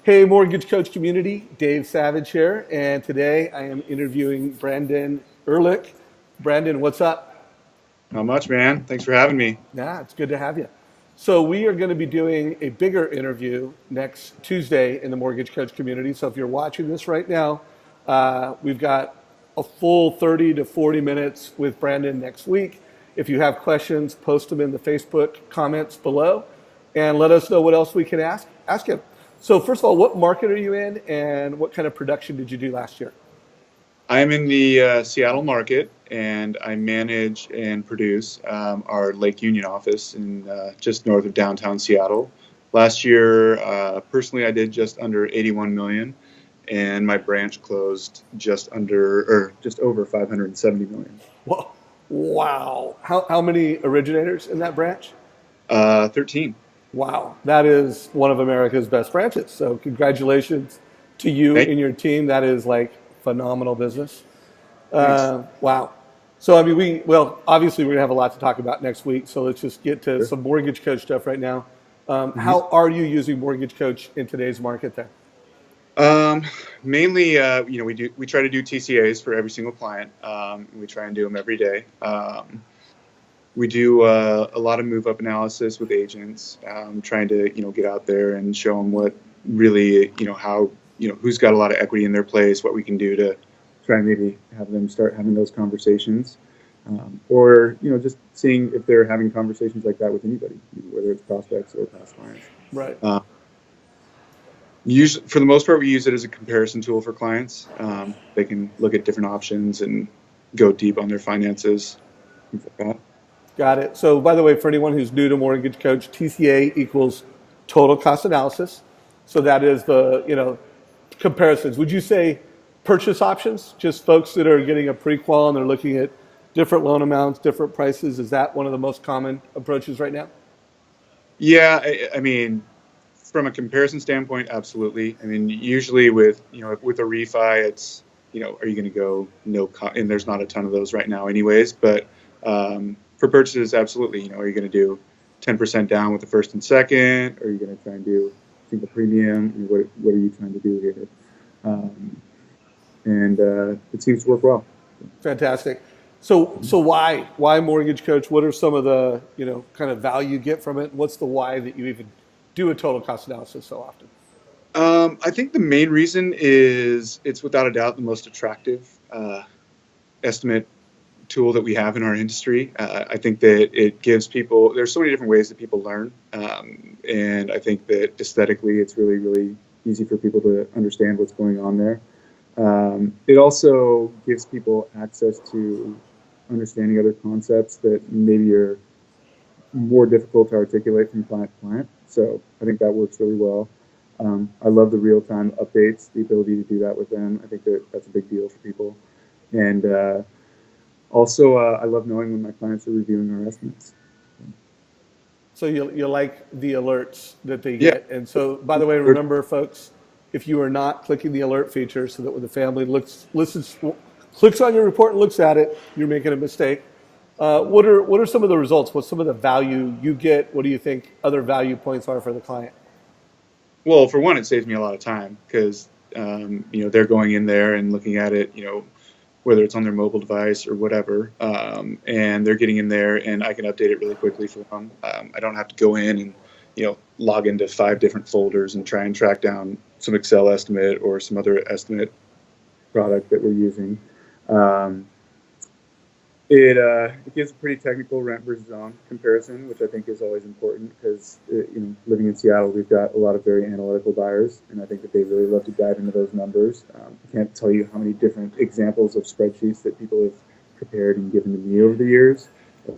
Hey, Mortgage Coach community, Dave Savage here, and today I am interviewing Brandon Ehrlich. Brandon, what's up? Not much, man. Thanks for having me. Yeah, it's good to have you. So we are going to be doing a bigger interview next Tuesday in the Mortgage Coach community. So if you're watching this right now, we've got a full 30 to 40 minutes with Brandon next week. If you have questions, post them in the Facebook comments below, and let us know what else we can ask him. So first of all, what market are you in, and what kind of production did you do last year? I'm in the Seattle market, and I manage and produce our Lake Union office in just north of downtown Seattle. Last year, personally, I did just under 81 million, and my branch closed just over 570 million. Whoa, wow! How many originators in that branch? 13. Wow, that is one of America's best branches. So congratulations to you Thank and your team. That is like phenomenal business. Thanks. Wow. So I mean, obviously we're gonna have a lot to talk about next week. So let's just get to Sure. some mortgage coach stuff right now. Mhm. How are you using mortgage coach in today's market there? Um, Mainly, we try to do TCAs for every single client. We try and do them every day. We do a lot of move up analysis with agents, trying to get out there and show them what really how who's got a lot of equity in their place, what we can do to try and maybe have them start having those conversations, or just seeing if they're having conversations like that with anybody, whether it's prospects or past clients. Right. Um, Usually, for the most part, we use it as a comparison tool for clients. They can look at different options and go deep on their finances, things like that. Got it. So by the way, for anyone who's new to mortgage coach, TCA equals total cost analysis. So that is the comparisons. Would you say purchase options? Just folks that are getting a pre-qual and they're looking at different loan amounts, different prices. Is that one of the most common approaches right now? Yeah, I mean, from a comparison standpoint, absolutely. I mean, usually with with a refi, it's are you going to go and there's not a ton of those right now, anyways. But for purchases, absolutely. Are you going to do 10% down with the first and second, or are you going to try and do single premium? What are you trying to do here? Um, and it seems to work well. Fantastic. So why mortgage coach? What are some of the kind of value you get from it? What's the why that you even do a total cost analysis so often? I think the main reason is it's without a doubt the most attractive estimate tool that we have in our industry. I think that it gives people, there's so many different ways that people learn. And I think that aesthetically, it's really, really easy for people to understand what's going on there. It also gives people access to understanding other concepts that maybe are more difficult to articulate from client to client. So I think that works really well. I love the real-time updates, the ability to do that with them. I think that that's a big deal for people. And also, I love knowing when my clients are reviewing our estimates. So you like the alerts that they Yeah, get. And so, by the way, remember, folks, if you are not clicking the alert feature so that when the family clicks on your report and looks at it, you're making a mistake. What are some of the results? What's some of the value you get? What do you think other value points are for the client? well, for one, it saves me a lot of time because they're going in there and looking at it, whether it's on their mobile device or whatever, and they're getting in there, and I can update it really quickly for them. I don't have to go in and log into 5 different folders and try and track down some Excel estimate or some other estimate product that we're using. Um, it gives a pretty technical rent versus own comparison, which I think is always important because living in Seattle, we've got a lot of very analytical buyers, and I think that they really love to dive into those numbers. I can't tell you how many different examples of spreadsheets that people have prepared and given to me over the years of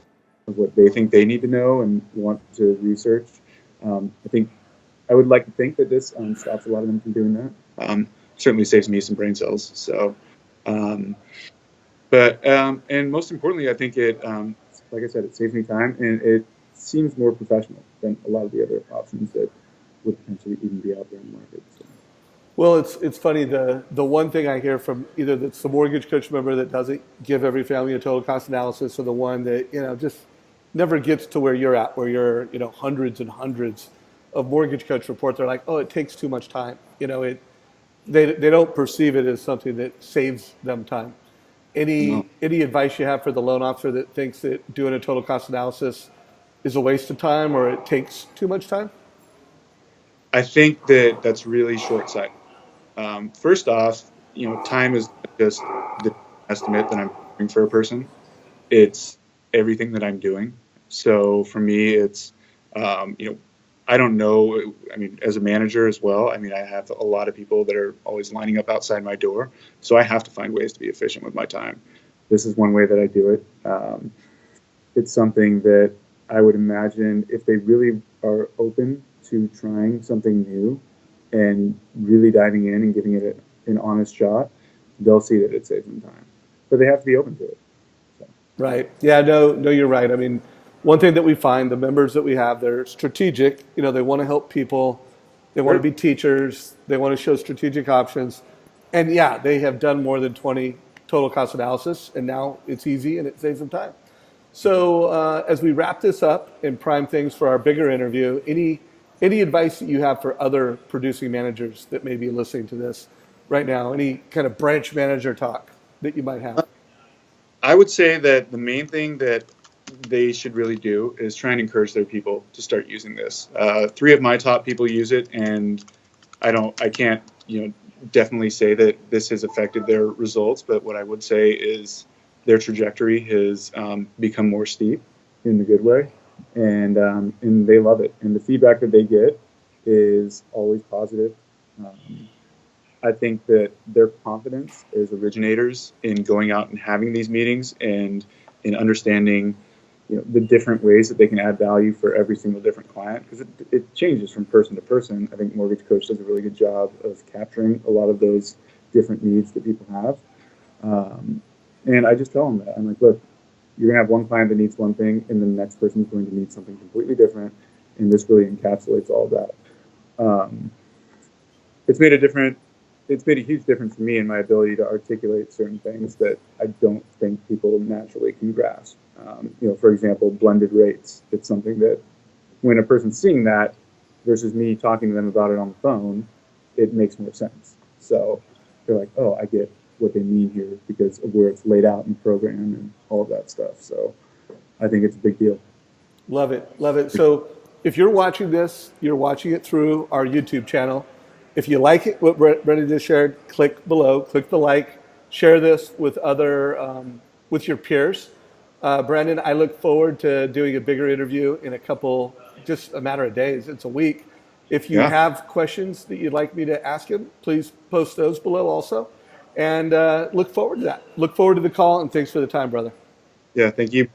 what they think they need to know and want to research. I think I would like to think that this stops a lot of them from doing that. Certainly saves me some brain cells. So. Um, but and most importantly, I think like I said, it saves me time and it seems more professional than a lot of the other options that would potentially even be out there in the market. So. Well, it's funny. The one thing I hear from either that's the mortgage coach member that doesn't give every family a total cost analysis, or the one that just never gets to where you're at, where you're hundreds and hundreds. of mortgage coach report, they're like, oh, it takes too much time. They don't perceive it as something that saves them time. No. Any advice you have for the loan officer that thinks that doing a total cost analysis is a waste of time or it takes too much time? I think that that's really short-sighted. First off, time is just the estimate that I'm doing for a person. It's everything that I'm doing. So for me, it's, I don't know. I mean, as a manager as well, I mean, I have a lot of people that are always lining up outside my door. So I have to find ways to be efficient with my time. This is one way that I do it. It's something that I would imagine if they really are open to trying something new and really diving in and giving it an honest shot, they'll see that it saves them time. But they have to be open to it. So. Right. Yeah, no, you're right. I mean, one thing that we find, the members that we have, they're strategic. They want to help people. They want to be teachers. They want to show strategic options. And yeah, they have done more than 20 total cost analysis, and now it's easy and it saves them time. So as we wrap this up and prime things for our bigger interview, any advice that you have for other producing managers that may be listening to this right now? Any kind of branch manager talk that you might have? I would say that the main thing that they should really do is try and encourage their people to start using this. 3 of my top people use it, and I can't, definitely say that this has affected their results. But what I would say is their trajectory has become more steep in the good way, and they love it. And the feedback that they get is always positive. I think that their confidence as originators in going out and having these meetings and in understanding the different ways that they can add value for every single different client, because it changes from person to person. I think Mortgage Coach does a really good job of capturing a lot of those different needs that people have. And I just tell them that. I'm like, look, you're going to have one client that needs one thing, and the next person's going to need something completely different, and this really encapsulates all of that. It's made a huge difference for me in my ability to articulate certain things that I don't think people naturally can grasp. For example, blended rates. It's something that when a person's seeing that versus me talking to them about it on the phone, it makes more sense. So they're like, oh, I get what they mean here because of where it's laid out in the program and all of that stuff. So I think it's a big deal. Love it. Love it. So if you're watching this, you're watching it through our YouTube channel. If you like it, what Brendan just shared, click below, click the like, share this with with your peers. Brendan, I look forward to doing a bigger interview in just a matter of days. It's a week. If you have questions that you'd like me to ask him, please post those below also. And look forward to that. Look forward to the call, and thanks for the time, brother. Yeah, thank you.